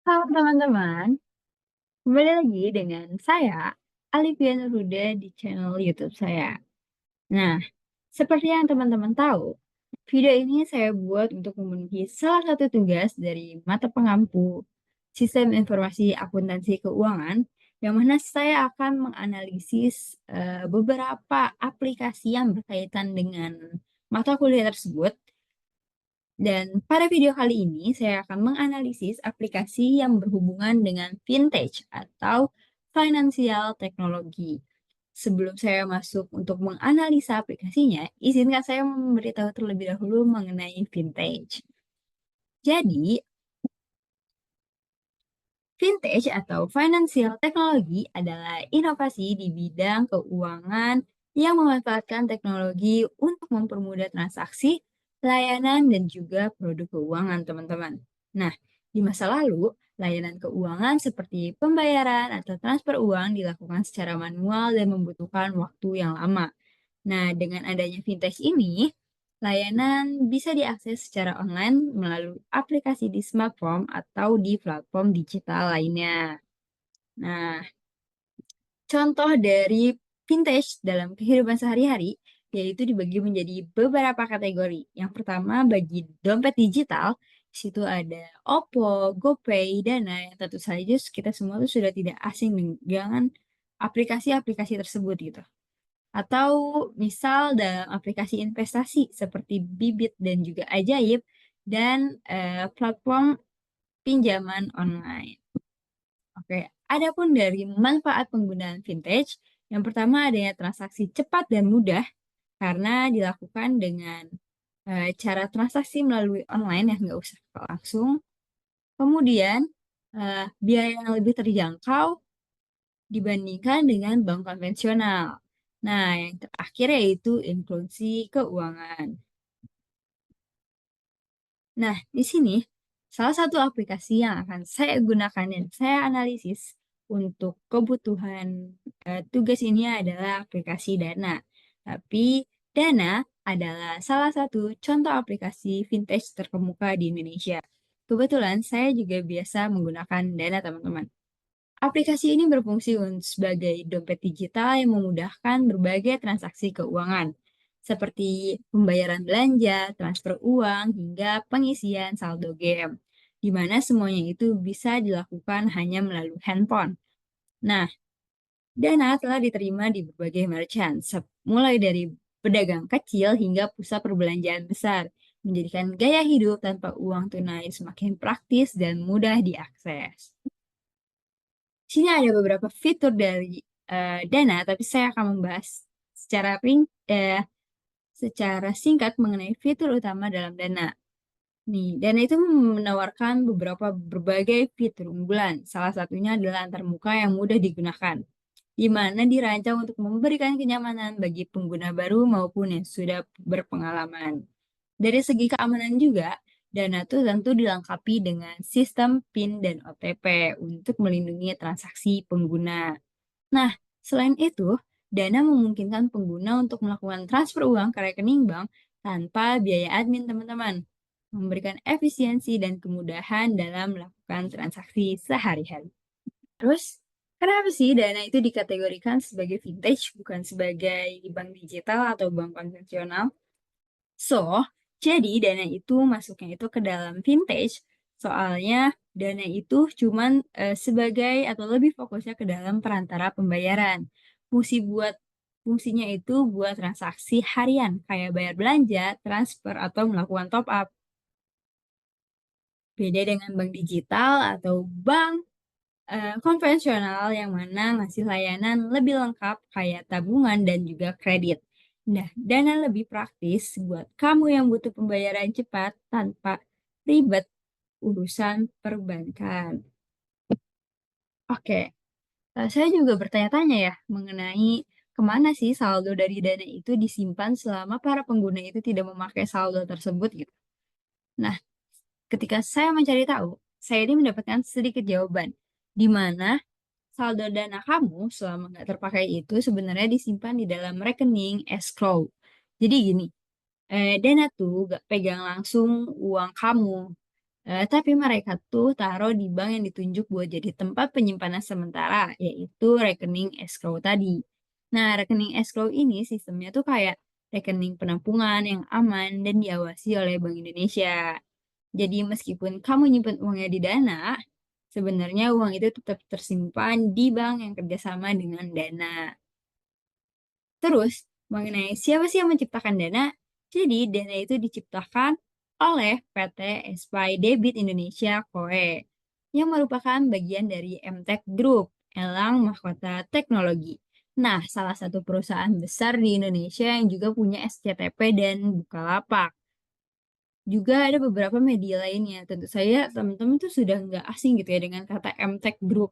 Halo teman-teman, kembali lagi dengan saya, Alivia Nurhuda di channel YouTube saya. Nah, seperti yang teman-teman tahu, video ini saya buat untuk memenuhi salah satu tugas dari mata pengampu Sistem Informasi Akuntansi Keuangan, yang mana saya akan menganalisis beberapa aplikasi yang berkaitan dengan mata kuliah tersebut. Dan pada video kali ini, saya akan menganalisis aplikasi yang berhubungan dengan vintage atau financial technology. Sebelum saya masuk untuk menganalisa aplikasinya, izinkan saya memberitahu terlebih dahulu mengenai vintage. Jadi, vintage atau financial technology adalah inovasi di bidang keuangan yang memanfaatkan teknologi untuk mempermudah transaksi, layanan, dan juga produk keuangan, teman-teman. Nah, di masa lalu, layanan keuangan seperti pembayaran atau transfer uang dilakukan secara manual dan membutuhkan waktu yang lama. Nah, dengan adanya vintage ini, layanan bisa diakses secara online melalui aplikasi di smartphone atau di platform digital lainnya. Nah, contoh dari vintage dalam kehidupan sehari-hari yaitu dibagi menjadi beberapa kategori. Yang pertama bagi dompet digital, di situ ada Oppo, GoPay, Dana yang tentu saja kita semua tuh sudah tidak asing dengan aplikasi-aplikasi tersebut gitu. Atau misal dalam aplikasi investasi seperti Bibit dan juga Ajaib dan platform pinjaman online. Oke, adapun dari manfaat penggunaan vintage, yang pertama adanya transaksi cepat dan mudah karena dilakukan dengan cara transaksi melalui online ya nggak usah langsung. Kemudian biaya yang lebih terjangkau dibandingkan dengan bank konvensional. Nah, yang terakhir yaitu inklusi keuangan. Nah, di sini salah satu aplikasi yang akan saya gunakan dan saya analisis untuk kebutuhan tugas ini adalah aplikasi Dana. Tapi Dana adalah salah satu contoh aplikasi vintage terkemuka di Indonesia. Kebetulan saya juga biasa menggunakan Dana, teman-teman. Aplikasi ini berfungsi sebagai dompet digital yang memudahkan berbagai transaksi keuangan, seperti pembayaran belanja, transfer uang, hingga pengisian saldo game, di mana semuanya itu bisa dilakukan hanya melalui handphone. Nah, Dana telah diterima di berbagai merchant, mulai dari pedagang kecil hingga pusat perbelanjaan besar, menjadikan gaya hidup tanpa uang tunai semakin praktis dan mudah diakses. Sini ada beberapa fitur dari Dana, tapi saya akan membahas secara secara singkat mengenai fitur utama dalam Dana. Nih, Dana itu menawarkan beberapa berbagai fitur unggulan. Salah satunya adalah antarmuka yang mudah digunakan, di mana dirancang untuk memberikan kenyamanan bagi pengguna baru maupun yang sudah berpengalaman. Dari segi keamanan juga, Dana tuh tentu dilengkapi dengan sistem PIN dan OTP untuk melindungi transaksi pengguna. Nah, selain itu, Dana memungkinkan pengguna untuk melakukan transfer uang ke rekening bank tanpa biaya admin, teman-teman, memberikan efisiensi dan kemudahan dalam melakukan transaksi sehari-hari. Terus, kenapa sih Dana itu dikategorikan sebagai vintage bukan sebagai bank digital atau bank konvensional? So, jadi Dana itu masuknya itu ke dalam vintage, soalnya Dana itu cuman sebagai atau lebih fokusnya ke dalam perantara pembayaran. Fungsinya itu buat transaksi harian, kayak bayar belanja, transfer, atau melakukan top up. Beda dengan bank digital atau bank konvensional yang mana ngasih layanan lebih lengkap kayak tabungan dan juga kredit. Nah, dana lebih praktis buat kamu yang butuh pembayaran cepat tanpa ribet urusan perbankan. Oke, saya juga bertanya-tanya ya mengenai kemana sih saldo dari dana itu disimpan selama para pengguna itu tidak memakai saldo tersebut gitu. Nah, ketika saya mencari tahu, saya ini mendapatkan sedikit jawaban, di mana saldo dana kamu selama nggak terpakai itu sebenarnya disimpan di dalam rekening escrow. Jadi gini, dana tuh nggak pegang langsung uang kamu. Tapi mereka tuh taruh di bank yang ditunjuk buat jadi tempat penyimpanan sementara, yaitu rekening escrow tadi. Nah, rekening escrow ini sistemnya tuh kayak rekening penampungan yang aman dan diawasi oleh Bank Indonesia. Jadi meskipun kamu nyimpen uangnya di Dana, sebenarnya uang itu tetap tersimpan di bank yang kerjasama dengan Dana. Terus, mengenai siapa sih yang menciptakan Dana? Jadi, Dana itu diciptakan oleh PT Espai Debit Indonesia (KOE) yang merupakan bagian dari MTEK Group, Elang Mahkota Teknologi. Nah, salah satu perusahaan besar di Indonesia yang juga punya SCTP dan Bukalapak. Juga ada beberapa media lainnya. Tentu saja teman-teman tuh sudah nggak asing gitu ya dengan kata MTEK Group.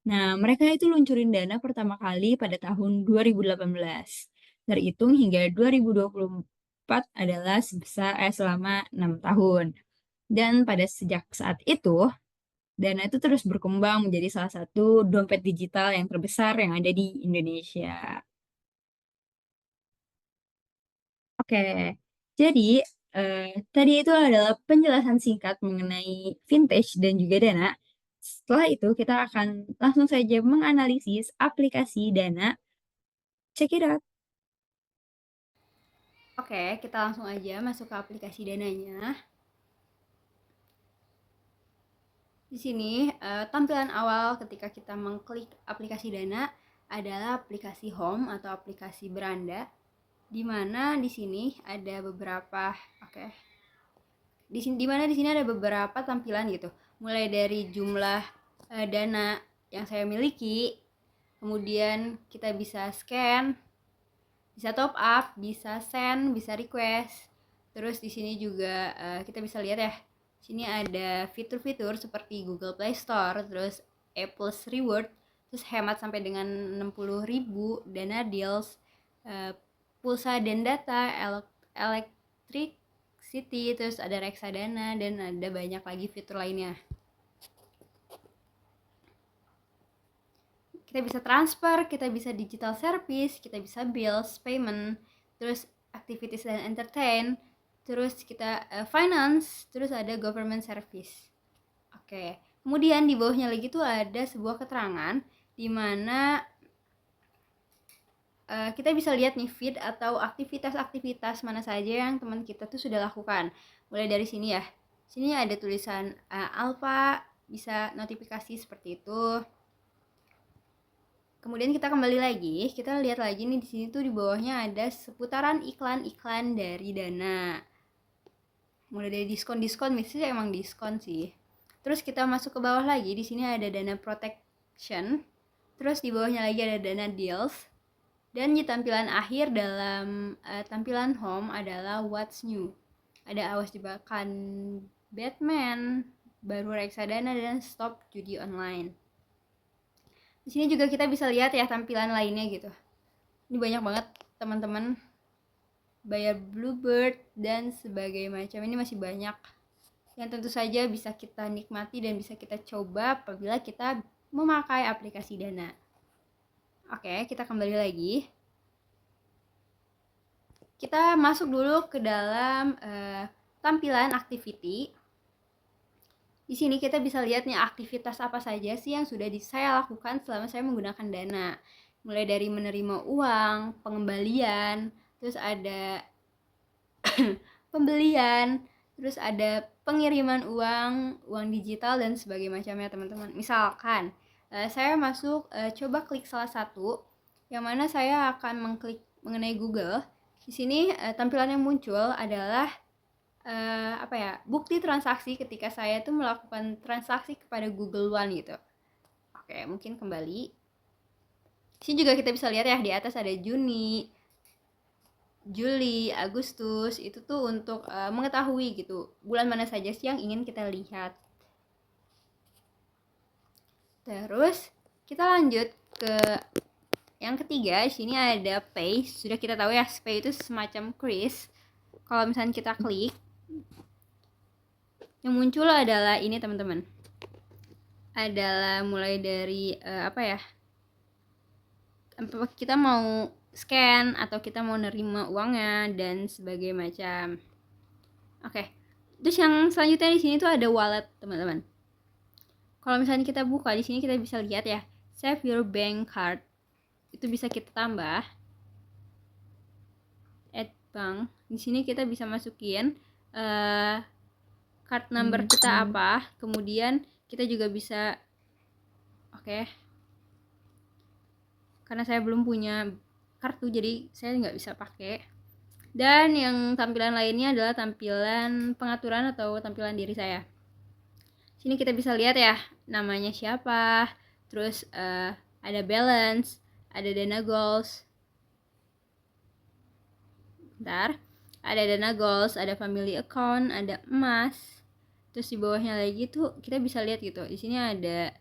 Nah, mereka itu luncurin Dana pertama kali pada tahun 2018. Terhitung hingga 2024 adalah selama 6 tahun. Dan pada sejak saat itu, Dana itu terus berkembang menjadi salah satu dompet digital yang terbesar yang ada di Indonesia. Oke, jadi tadi itu adalah penjelasan singkat mengenai vintage dan juga Dana. Setelah itu, kita akan langsung saja menganalisis aplikasi Dana. Check it out. Oke, kita langsung aja masuk ke aplikasi Dananya. Di sini, tampilan awal ketika kita mengklik aplikasi Dana adalah aplikasi home atau aplikasi beranda, di mana di sini ada beberapa, oke. Di mana di sini ada beberapa tampilan gitu. Mulai dari jumlah dana yang saya miliki, kemudian kita bisa scan, bisa top up, bisa send, bisa request. Terus di sini juga kita bisa lihat ya. Sini ada fitur-fitur seperti Google Play Store, terus Apple's Reward, terus hemat sampai dengan 60.000, Dana Deals, pulsa dan data, electricity, terus ada reksadana dan ada banyak lagi fitur lainnya. Kita bisa transfer, kita bisa digital service, kita bisa bills, payment, terus activities dan entertain, terus kita finance, terus ada government service. Oke, kemudian di bawahnya lagi tuh ada sebuah keterangan di mana kita bisa lihat nih feed atau aktivitas-aktivitas mana saja yang teman kita tuh sudah lakukan. Mulai dari sini ya. Sini ada tulisan alpha, bisa notifikasi seperti itu. Kemudian kita kembali lagi, kita lihat lagi nih di sini tuh di bawahnya ada seputaran iklan-iklan dari Dana. Mulai dari diskon-diskon, misalnya emang diskon sih. Terus kita masuk ke bawah lagi, di sini ada Dana Protection. Terus di bawahnya lagi ada Dana Deals. Dan di tampilan akhir dalam tampilan home adalah What's New. Ada awas jebakan Batman, baru reksadana dan stop judi online. Di sini juga kita bisa lihat ya tampilan lainnya gitu. Ini banyak banget teman-teman, bayar Bluebird dan sebagainya macam. Ini masih banyak yang tentu saja bisa kita nikmati dan bisa kita coba apabila kita memakai aplikasi Dana. Oke, kita kembali lagi. Kita masuk dulu ke dalam tampilan activity. Di sini kita bisa lihat nih aktivitas apa saja sih yang sudah saya lakukan selama saya menggunakan Dana. Mulai dari menerima uang, pengembalian, terus ada pembelian, terus ada pengiriman uang, uang digital dan sebagainya macamnya teman-teman. Misalkan saya masuk, coba klik salah satu, yang mana saya akan mengklik mengenai Google. Di sini tampilan yang muncul adalah bukti transaksi ketika saya tuh melakukan transaksi kepada Google One gitu. Oke, mungkin kembali. Sini juga kita bisa lihat ya di atas ada Juni, Juli, Agustus, itu tuh untuk mengetahui gitu bulan mana saja sih yang ingin kita lihat. Terus kita lanjut ke yang ketiga. Di sini ada Pay. Sudah kita tahu ya, Pay itu semacam kris. Kalau misalnya kita klik, yang muncul adalah ini teman-teman. Adalah mulai dari kita mau scan atau kita mau nerima uangnya dan sebagainya macam. Oke, Terus yang selanjutnya di sini tuh ada wallet, teman-teman. Kalau misalnya kita buka di sini, kita bisa lihat ya, save your bank card. Itu bisa kita tambah add bank. Di sini kita bisa masukin card number kita apa. Kemudian kita juga bisa karena saya belum punya kartu jadi saya nggak bisa pakai. Dan yang tampilan lainnya adalah tampilan pengaturan atau tampilan diri saya. Sini kita bisa lihat ya, namanya siapa, terus ada balance, ada dana goals. Bentar, ada dana goals, ada family account, ada emas. Terus di bawahnya lagi tuh kita bisa lihat gitu. Di sini ada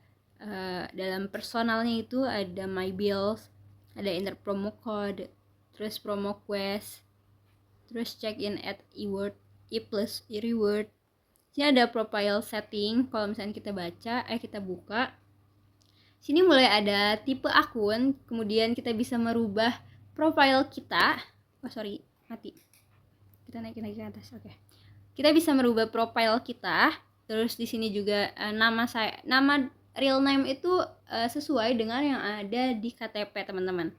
dalam personalnya itu ada my bills, ada enter promo code, terus promo quest, terus check in at e-word, e-plus, e-reward. Sini ada profile setting. Kalau misalnya kita kita buka, sini mulai ada tipe akun, kemudian kita bisa merubah profile kita. Mati. Kita naikin lagi ke atas. Kita bisa merubah profile kita. Terus di sini juga nama real name itu sesuai dengan yang ada di KTP, teman-teman.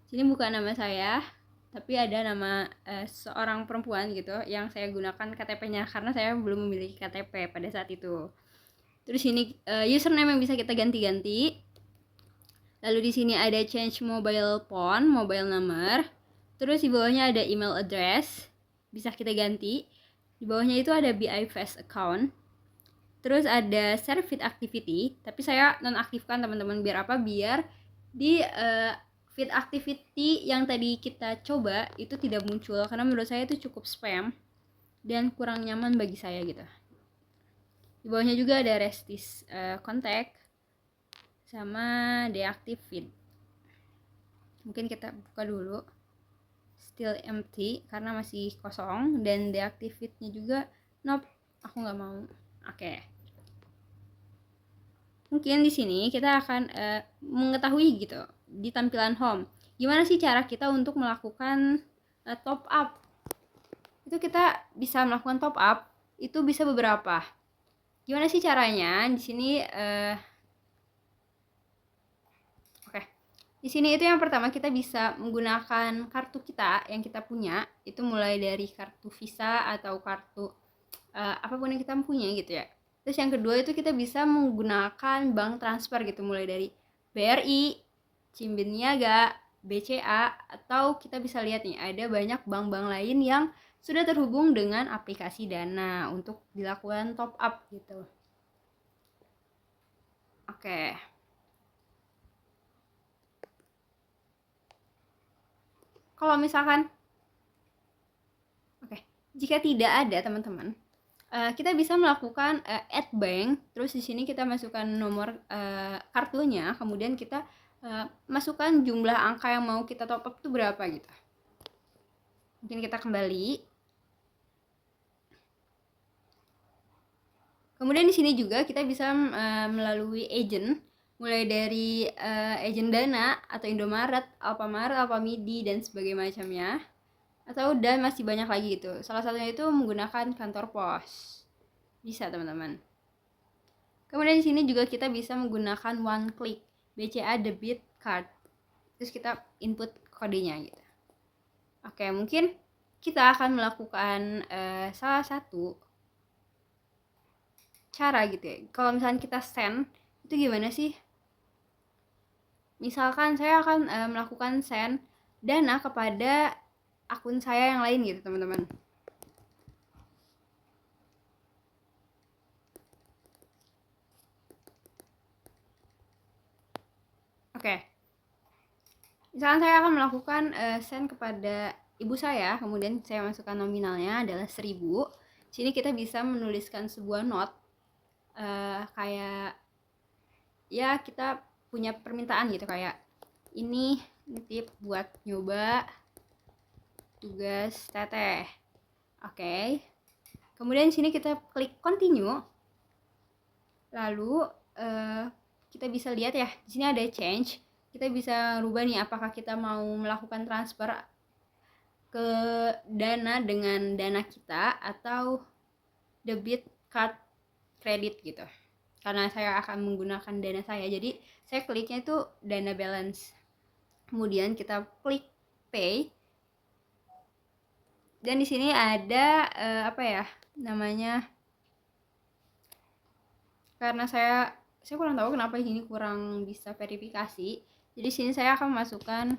Sini bukan nama saya, tapi ada nama seorang perempuan gitu yang saya gunakan KTP-nya karena saya belum memiliki KTP pada saat itu. Terus ini username yang bisa kita ganti-ganti. Lalu di sini ada change mobile phone, mobile number. Terus di bawahnya ada email address, bisa kita ganti. Di bawahnya itu ada BI Fast account. Terus ada share feed activity, tapi saya nonaktifkan, teman-teman. Biar apa? Biar di feed activity yang tadi kita coba itu tidak muncul, karena menurut saya itu cukup spam dan kurang nyaman bagi saya gitu. Di bawahnya juga ada restis contact sama deactive feed. Mungkin kita buka dulu. Still empty karena masih kosong, dan deactive feed-nya juga nope, aku nggak mau. Mungkin di sini kita akan mengetahui gitu di tampilan home gimana sih cara kita untuk melakukan top up. Itu kita bisa melakukan top up itu bisa beberapa. Gimana sih caranya? Di sini di sini itu yang pertama, kita bisa menggunakan kartu kita yang kita punya, itu mulai dari kartu Visa atau kartu apapun yang kita punya gitu ya. Terus yang kedua itu kita bisa menggunakan bank transfer gitu, mulai dari BRI, Cimben Niaga, BCA, atau kita bisa lihat nih ada banyak bank-bank lain yang sudah terhubung dengan aplikasi Dana untuk dilakukan top up gitu. Kalau misalkan jika tidak ada, teman-teman, kita bisa melakukan add bank. Terus di sini kita masukkan nomor kartunya, kemudian kita masukkan jumlah angka yang mau kita top up itu berapa gitu. Mungkin kita kembali. Kemudian di sini juga kita bisa melalui agent, mulai dari agent Dana atau Indomaret, Alfamart, Alfamidi, dan sebagainya macamnya. Dan masih banyak lagi gitu. Salah satunya itu menggunakan kantor pos. Bisa, teman-teman. Kemudian di sini juga kita bisa menggunakan one click BCA debit card. Terus kita input kodenya gitu. Mungkin kita akan melakukan salah satu cara gitu ya. Kalau misalnya kita send, itu gimana sih? Misalkan saya akan melakukan send dana kepada akun saya yang lain gitu, teman-teman. Misalkan saya akan melakukan send kepada ibu saya, kemudian saya masukkan nominalnya adalah 1000. Sini kita bisa menuliskan sebuah note kayak ya kita punya permintaan gitu, kayak ini tip buat nyoba tugas teteh. Kemudian sini kita klik continue. Lalu kita bisa lihat ya, di sini ada change. Kita bisa rubah nih apakah kita mau melakukan transfer ke Dana dengan Dana kita, atau debit card kredit gitu. Karena saya akan menggunakan dana saya, jadi saya kliknya itu dana balance. Kemudian kita klik pay. Dan di sini ada apa ya namanya? Karena saya kurang tahu kenapa di sini kurang bisa verifikasi. Jadi di sini saya akan masukkan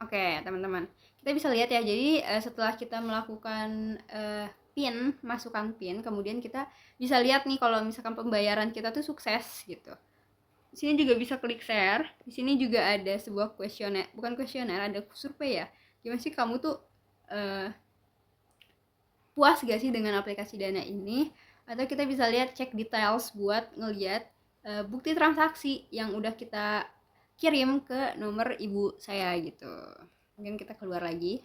Oke, teman-teman. Kita bisa lihat ya. Jadi setelah kita melakukan PIN, masukkan PIN, kemudian kita bisa lihat nih kalau misalkan pembayaran kita tuh sukses gitu. Di sini juga bisa klik share. Di sini juga ada sebuah kuesioner, bukan kuesioner, ada survei ya. Gimana sih kamu tuh puas gak sih dengan aplikasi Dana ini? Atau kita bisa lihat cek details buat ngeliat bukti transaksi yang udah kita kirim ke nomor ibu saya gitu. Mungkin kita keluar lagi,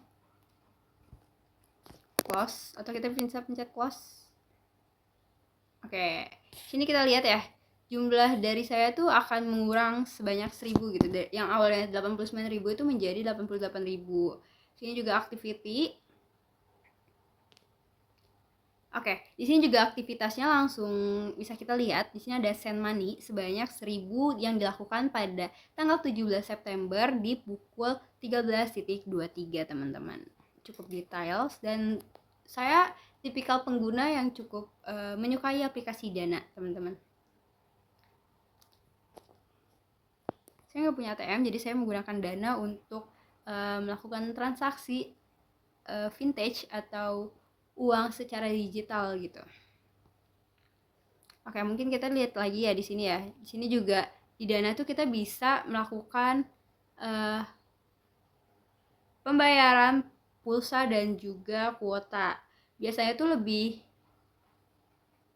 close, atau kita bisa pencet close. Oke, sini kita lihat ya, jumlah dari saya tuh akan mengurang sebanyak 1000 gitu. Yang awalnya 89.000 itu menjadi 88.000. Sini juga activity. Oke, di sini juga aktivitasnya langsung bisa kita lihat. Di sini ada send money sebanyak 1000 yang dilakukan pada tanggal 17 September di pukul 13.23, teman-teman. Cukup details dan saya tipikal pengguna yang cukup menyukai aplikasi Dana, teman-teman. Saya nggak punya ATM, jadi saya menggunakan Dana untuk melakukan transaksi vintage atau uang secara digital gitu. Oke, mungkin kita lihat lagi ya di sini ya. Di sini juga di Dana tuh kita bisa melakukan pembayaran pulsa dan juga kuota. Biasanya tuh lebih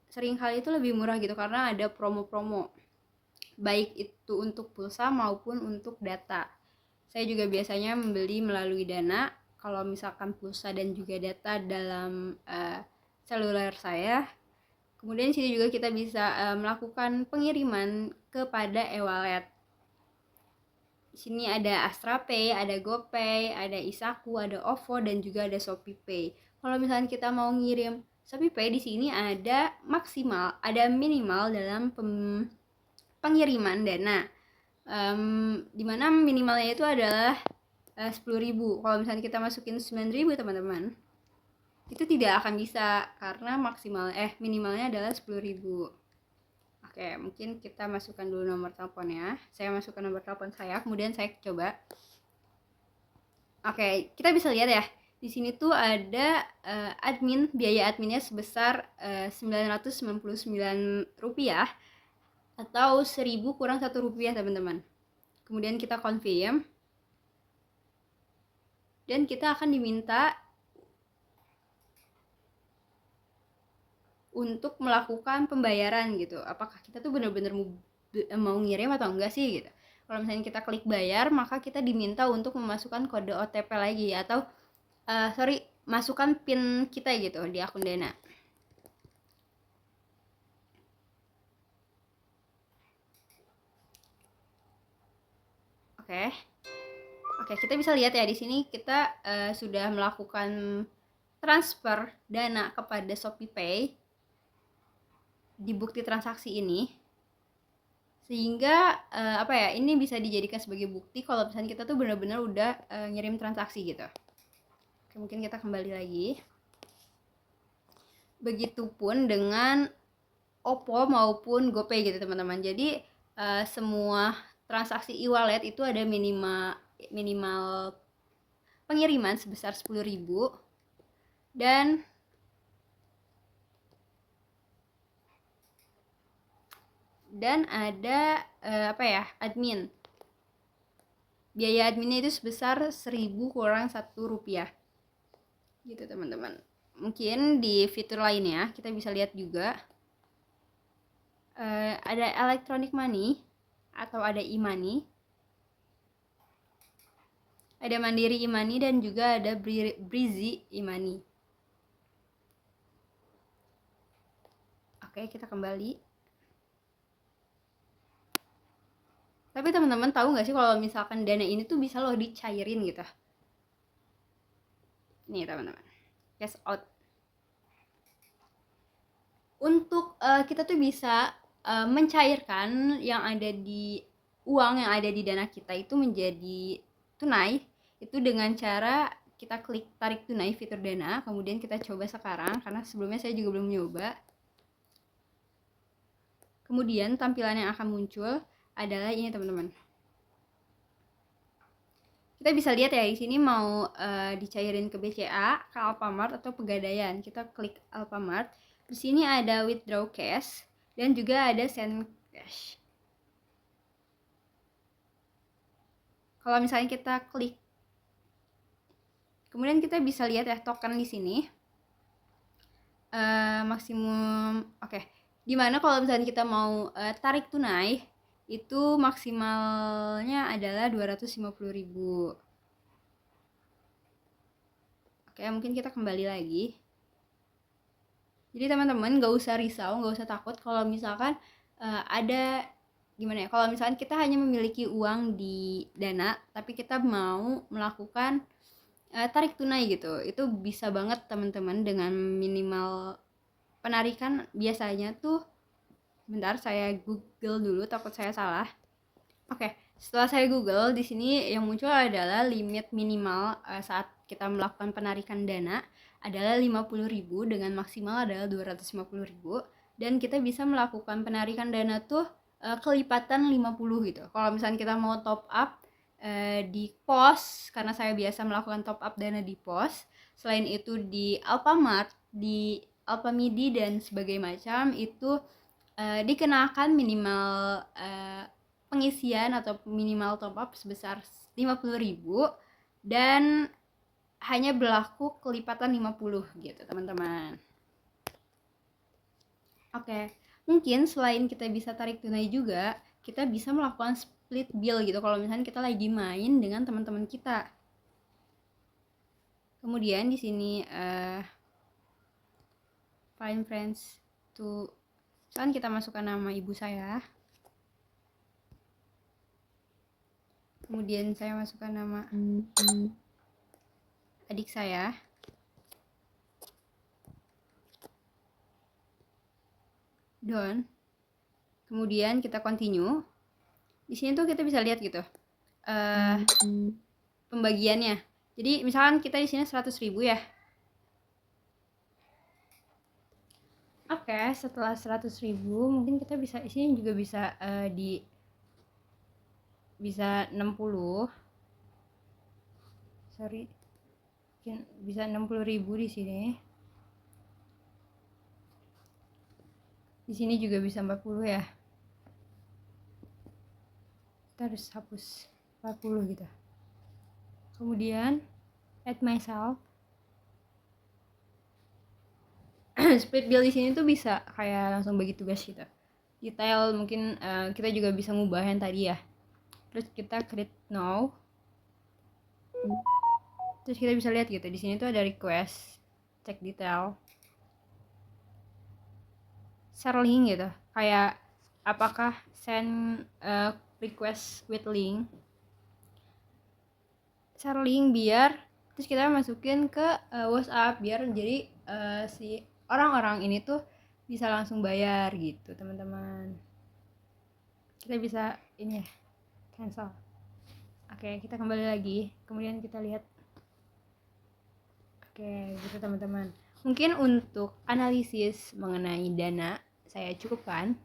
sering kali itu lebih murah gitu karena ada promo-promo. Baik itu untuk pulsa maupun untuk data. Saya juga biasanya membeli melalui Dana kalau misalkan pulsa dan juga data dalam seluler saya. Kemudian di sini juga kita bisa melakukan pengiriman kepada e-wallet. Di sini ada Astra Pay, ada GoPay, ada Isaku, ada OVO dan juga ada ShopeePay. Kalau misalnya kita mau ngirim ShopeePay, di sini ada maksimal, ada minimal dalam pengiriman Dana. Dimana minimalnya itu adalah 10.000. Kalau misalnya kita masukin 9.000, teman-teman, itu tidak akan bisa karena minimalnya adalah 10.000. Oke, mungkin kita masukkan dulu nomor teleponnya. Saya masukkan nomor telepon saya, kemudian saya coba. Oke, kita bisa lihat ya. Di sini tuh ada biaya adminnya sebesar Rp999 atau 1.000 kurang Rp1, teman-teman. Kemudian kita confirm. Dan kita akan diminta untuk melakukan pembayaran gitu. Apakah kita tuh benar-benar mau ngirim atau enggak sih gitu. Kalau misalnya kita klik bayar, maka kita diminta untuk memasukkan kode OTP lagi atau masukkan PIN kita gitu di akun Dana. Oke, kita bisa lihat ya di sini kita sudah melakukan transfer Dana kepada ShopeePay di bukti transaksi ini, sehingga ini bisa dijadikan sebagai bukti kalau misalnya kita tuh benar-benar udah ngirim transaksi gitu. Oke, mungkin kita kembali lagi. Begitupun dengan OVO maupun GoPay gitu, teman-teman. Jadi semua transaksi e-wallet itu ada minimal pengiriman sebesar 10.000 dan ada admin. Biaya adminnya itu sebesar 1.000 kurang Rp1 gitu, teman-teman. Mungkin di fitur lainnya kita bisa lihat juga ada electronic money atau ada e-money, ada Mandiri e-money dan juga ada Breezy e-money. Oke, kita kembali. Tapi teman-teman tahu nggak sih kalau misalkan Dana ini tuh bisa loh dicairin gitu. Nih teman-teman, cash out. Untuk kita tuh bisa mencairkan yang ada di uang yang ada di dana kita itu menjadi tunai itu dengan cara kita klik tarik tunai fitur dana, kemudian kita coba sekarang karena sebelumnya saya juga belum nyoba. Kemudian tampilan yang akan muncul adalah ini teman-teman. Kita bisa lihat ya di sini mau dicairin ke BCA, ke Alfamart atau Pegadaian. Kita klik Alfamart. Di sini ada withdraw cash dan juga ada send cash. Kalau misalnya kita klik, kemudian kita bisa lihat ya token di sini maksimum. Oke. Dimana kalau misalnya kita mau tarik tunai itu maksimalnya adalah 250.000. Oke, mungkin kita kembali lagi. Jadi teman-teman nggak usah risau, nggak usah takut kalau misalkan ada gimana ya, kalau misalkan kita hanya memiliki uang di dana tapi kita mau melakukan tarik tunai gitu, itu bisa banget teman-teman dengan minimal penarikan. Biasanya tuh, bentar saya google dulu takut saya salah. Oke, setelah saya google di sini yang muncul adalah limit minimal saat kita melakukan penarikan dana adalah 50.000 dengan maksimal adalah 250.000, dan kita bisa melakukan penarikan dana tuh kelipatan 50 gitu. Kalau misalnya kita mau top up di pos, karena saya biasa melakukan top up dana di pos, selain itu di Alfamart, di Alfamidi dan sebagainya macam, itu dikenakan minimal pengisian atau minimal top up sebesar 50.000 dan hanya berlaku kelipatan 50 gitu teman-teman. Oke, mungkin selain kita bisa tarik tunai juga, kita bisa melakukan split bill gitu kalau misalnya kita lagi main dengan teman-teman kita. Kemudian di sini find friends to, misalkan kita masukkan nama ibu saya, kemudian saya masukkan nama adik saya, Don. Kemudian kita continue. Di sini tuh kita bisa lihat gitu pembagiannya. Jadi misalkan kita di sini 100.000 ya. Oke, setelah 100.000 mungkin kita bisa di sini juga bisa bisa 60. Sorry. Mungkin bisa 60.000 di sini. Di sini juga bisa 40 ya. Kita harus hapus 40 gitu. Kemudian add myself. Split bill di sini tuh bisa kayak langsung bagi tugas gitu. Detail mungkin kita juga bisa ngubah yang tadi ya. Terus kita create now. Terus kita bisa lihat gitu. Di sini tuh ada request, cek detail, share link gitu. Kayak apakah send request with link. Share link biar terus kita masukin ke WhatsApp biar jadi si orang-orang ini tuh bisa langsung bayar gitu teman-teman. Kita bisa ini ya, cancel. Oke, kita kembali lagi, kemudian kita lihat. Oke, gitu teman-teman. Mungkin untuk analisis mengenai dana saya cukupkan.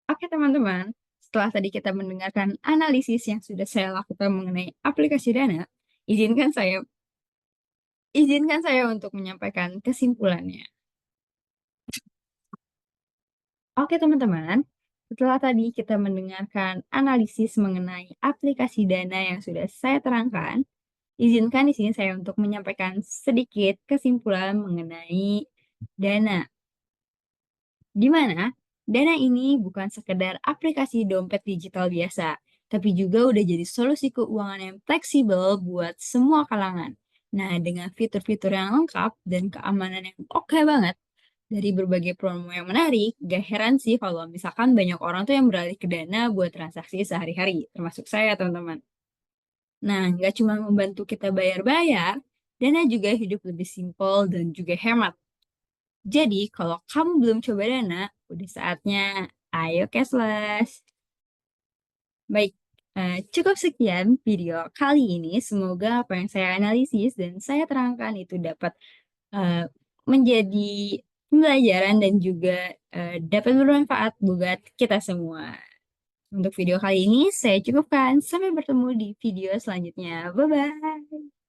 Oke teman-teman, setelah tadi kita mendengarkan analisis yang sudah saya lakukan mengenai aplikasi Dana, izinkan saya untuk menyampaikan kesimpulannya. Oke teman-teman, setelah tadi kita mendengarkan analisis mengenai aplikasi Dana yang sudah saya terangkan, izinkan di sini saya untuk menyampaikan sedikit kesimpulan mengenai Dana. Di mana Dana ini bukan sekedar aplikasi dompet digital biasa, tapi juga udah jadi solusi keuangan yang fleksibel buat semua kalangan. Nah, dengan fitur-fitur yang lengkap dan keamanan yang oke banget, Dari berbagai promo yang menarik, gak heran sih kalau misalkan banyak orang tuh yang beralih ke Dana buat transaksi sehari-hari, termasuk saya, teman-teman. Nah, nggak cuma membantu kita bayar-bayar, Dana juga hidup lebih simpel dan juga hemat. Jadi, kalau kamu belum coba Dana, udah saatnya ayo cashless. Baik, cukup sekian video kali ini. Semoga apa yang saya analisis dan saya terangkan itu dapat eh, menjadi pembelajaran dan juga dapat bermanfaat buat kita semua. Untuk video kali ini saya cukupkan. Sampai bertemu di video selanjutnya. Bye-bye.